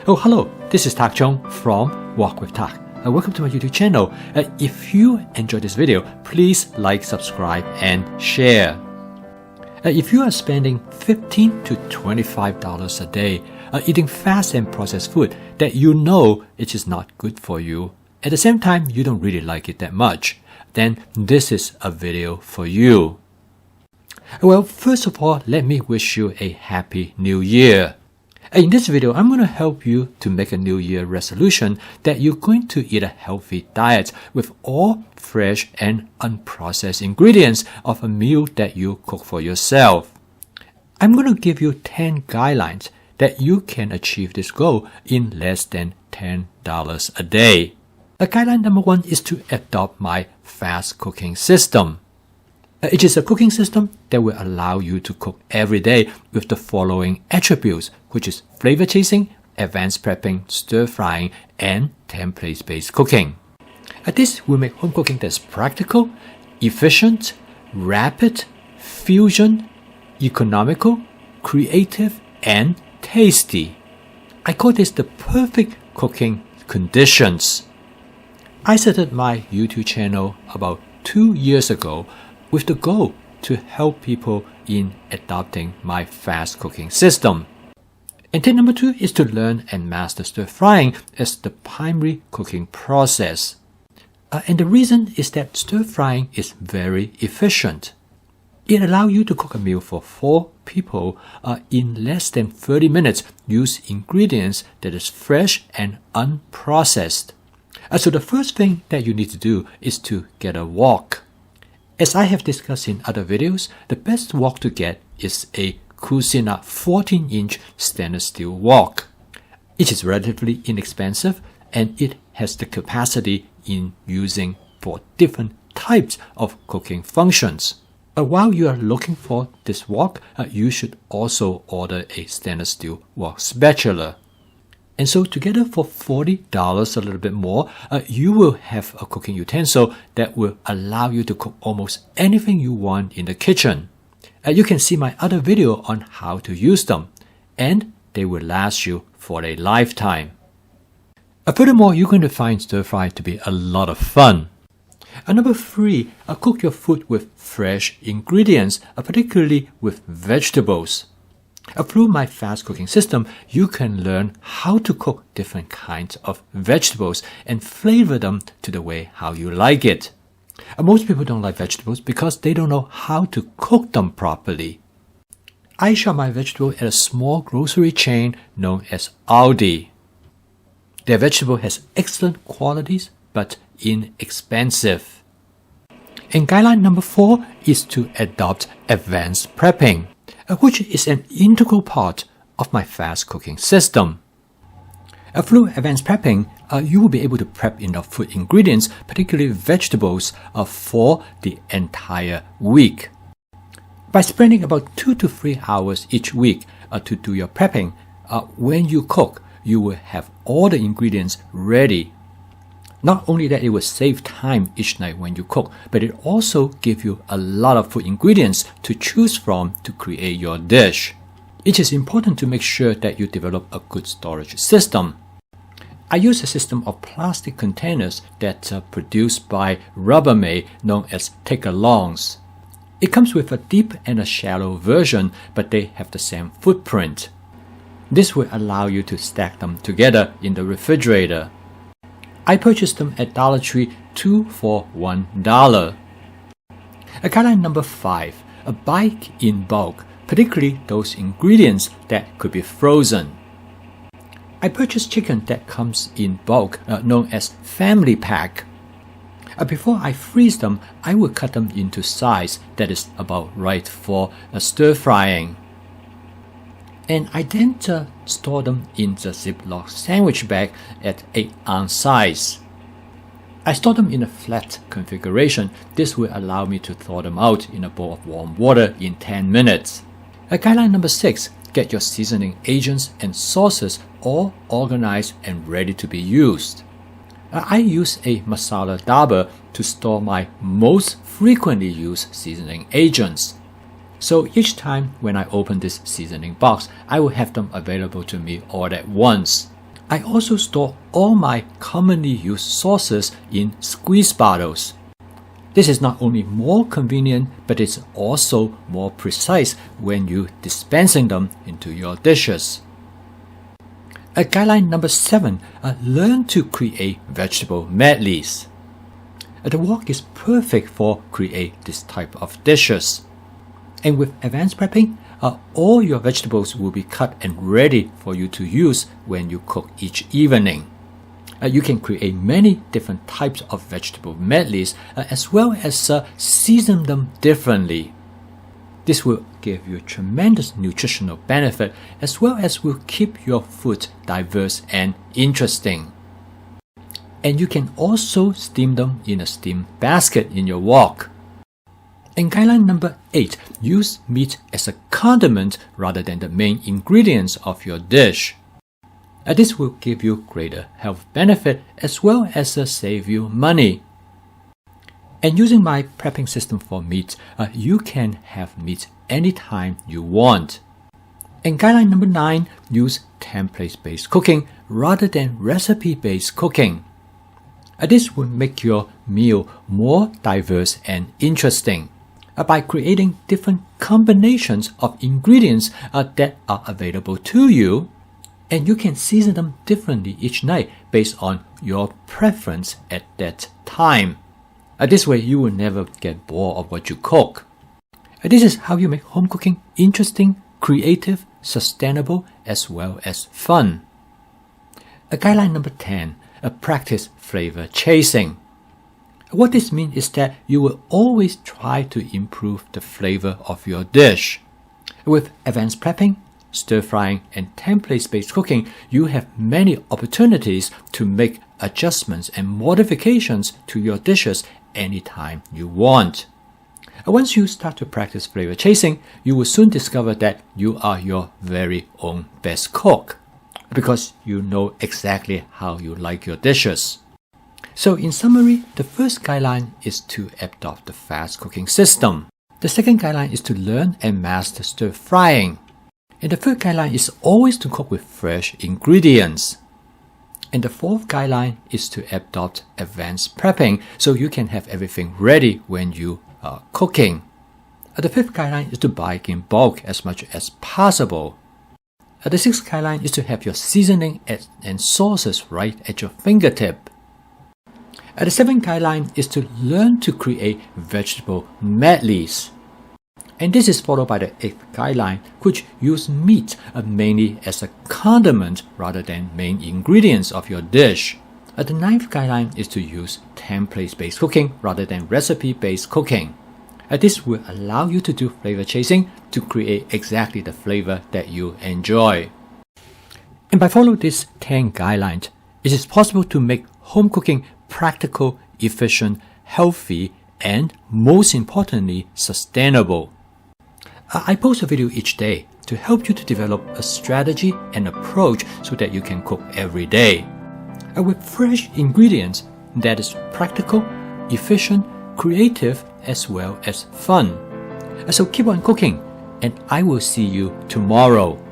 Oh, hello, this is Tak Chung from Walk with Tak. Welcome to my YouTube channel. If you enjoyed this video, please like, subscribe, and share. If you are spending $15 to $25 a day eating fast and processed food that you know it is not good for you, at the same time you don't really like it that much, then this is a video for you. Well, first of all, let me wish you a happy new year. In this video, I'm going to help you to make a new year resolution that you're going to eat a healthy diet with all fresh and unprocessed ingredients of a meal that you cook for yourself. I'm going to give you 10 guidelines that you can achieve this goal in less than $10 a day. Guideline number 1 is to adopt my fast cooking system. It is a cooking system that will allow you to cook every day with the following attributes, which is flavor chasing, advanced prepping, stir frying, and template-based cooking. This will make home cooking that's practical, efficient, rapid, fusion, economical, creative, and tasty. I call this the perfect cooking conditions. I started my YouTube channel about 2 years ago with the goal to help people in adopting my fast cooking system. And tip number 2 is to learn and master stir frying as the primary cooking process. And the reason is that stir frying is very efficient. It allows you to cook a meal for 4 people in less than 30 minutes using ingredients that is fresh and unprocessed. So the first thing that you need to do is to get a wok. As I have discussed in other videos, the best wok to get is a Cucina 14-inch stainless steel wok. It is relatively inexpensive and it has the capacity in using for different types of cooking functions. While you are looking for this wok, you should also order a stainless steel wok spatula. And so together for $40, a little bit more, you will have a cooking utensil that will allow you to cook almost anything you want in the kitchen. You can see my other video on how to use them, and they will last you for a lifetime. Furthermore, you're going to find stir fry to be a lot of fun. Number 3, cook your food with fresh ingredients, particularly with vegetables. Through my fast cooking system, you can learn how to cook different kinds of vegetables and flavor them to the way how you like it. Most people don't like vegetables because they don't know how to cook them properly. I shop my vegetables at a small grocery chain known as Aldi. Their vegetable has excellent qualities but inexpensive. And guideline number 4 is to adopt advanced prepping, which is an integral part of my fast cooking system. Through advanced prepping, you will be able to prep enough food ingredients, particularly vegetables, for the entire week. By spending about 2 to 3 hours each week to do your prepping, when you cook, you will have all the ingredients ready. Not only that, it will save time each night when you cook, but it also gives you a lot of food ingredients to choose from to create your dish. It is important to make sure that you develop a good storage system. I use a system of plastic containers that are produced by Rubbermaid known as take-alongs. It comes with a deep and a shallow version, but they have the same footprint. This will allow you to stack them together in the refrigerator. I purchased them at Dollar Tree 2 for $1. Guideline number 5, buy in bulk, particularly those ingredients that could be frozen. I purchased chicken that comes in bulk, known as family pack. Before I freeze them, I will cut them into size that is about right for stir frying. And I then store them in the Ziploc sandwich bag at 8-ounce size. I store them in a flat configuration. This will allow me to thaw them out in a bowl of warm water in 10 minutes. Guideline number 6, get your seasoning agents and sauces all organized and ready to be used. I use a Masala dabba to store my most frequently used seasoning agents. So each time when I open this seasoning box, I will have them available to me all at once. I also store all my commonly used sauces in squeeze bottles. This is not only more convenient, but it's also more precise when you dispensing them into your dishes. Guideline number 7, learn to create vegetable medleys. The wok is perfect for create this type of dishes. And with advanced prepping, all your vegetables will be cut and ready for you to use when you cook each evening. You can create many different types of vegetable medleys as well as season them differently. This will give you tremendous nutritional benefit as well as will keep your food diverse and interesting. And you can also steam them in a steam basket in your wok. And guideline number 8, use meat as a condiment rather than the main ingredients of your dish. This will give you greater health benefit as well as save you money. And using my prepping system for meat, you can have meat anytime you want. And guideline number 9, use template-based cooking rather than recipe-based cooking. This will make your meal more diverse and interesting by creating different combinations of ingredients that are available to you, and you can season them differently each night based on your preference at that time. This way you will never get bored of what you cook. This is how you make home cooking interesting, creative, sustainable, as well as fun. Guideline number 10, practice flavor chasing. What this means is that you will always try to improve the flavor of your dish. With advanced prepping, stir-frying, and template-based cooking, you have many opportunities to make adjustments and modifications to your dishes anytime you want. Once you start to practice flavor chasing, you will soon discover that you are your very own best cook because you know exactly how you like your dishes. So in summary, the first guideline is to adopt the fast cooking system. The second guideline is to learn and master stir-frying. And the third guideline is always to cook with fresh ingredients. And the fourth guideline is to adopt advanced prepping so you can have everything ready when you are cooking. The fifth guideline is to buy in bulk as much as possible. The sixth guideline is to have your seasoning and sauces right at your fingertip. The seventh guideline is to learn to create vegetable medleys. And this is followed by the 8th guideline, which use meat mainly as a condiment rather than main ingredients of your dish. The 9th guideline is to use template-based cooking rather than recipe-based cooking. This will allow you to do flavor chasing to create exactly the flavor that you enjoy. And by following these 10 guidelines, it is possible to make home cooking practical, efficient, healthy, and most importantly, sustainable. I post a video each day to help you to develop a strategy and approach so that you can cook every day. With fresh ingredients that is practical, efficient, creative, as well as fun. So keep on cooking, and I will see you tomorrow.